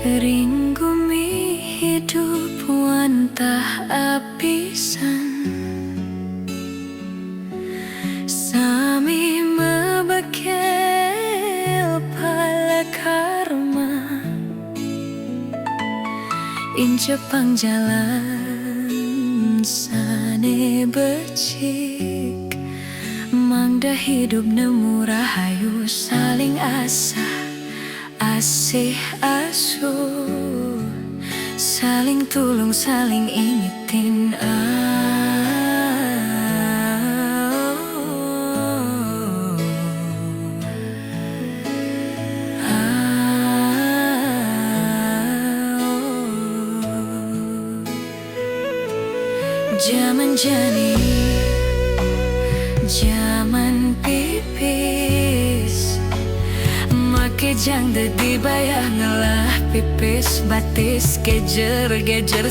Ringgumi hidup wantah apisan Sami mebekel pala karma Incepang jalan sane becik Mangda hidup nemu rahayu saling asa Asih asuh saling tulung saling ingetin Zaman jani, zaman pipis Make jang dedi bayah ngelah pipis Batis gejer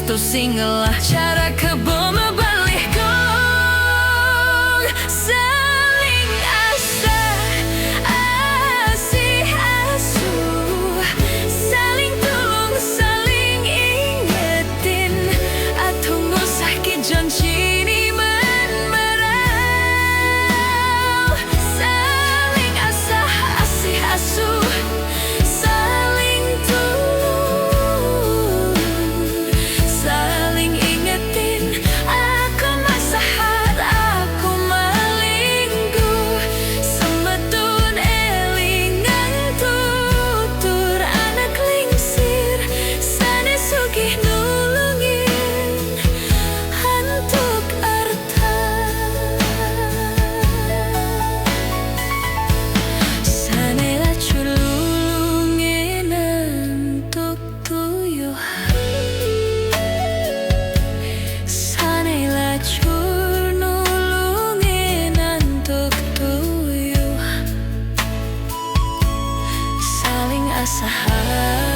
tuh singelah Cara keboma balik kong Saling asa, asih asuh Saling tulung, saling ingetin Atuh ngusah kijon cini menmerau Saling asa, asih asuh Saling tulung, saling ingetin Aku masahat, aku malingguh Sembetun elingan tutur Anak lingsir, sana sugih nulungin Hantuk arta Sanela cululungin hantuk tuyuh Sanela cululungin hantuk tuyuh Saling asahan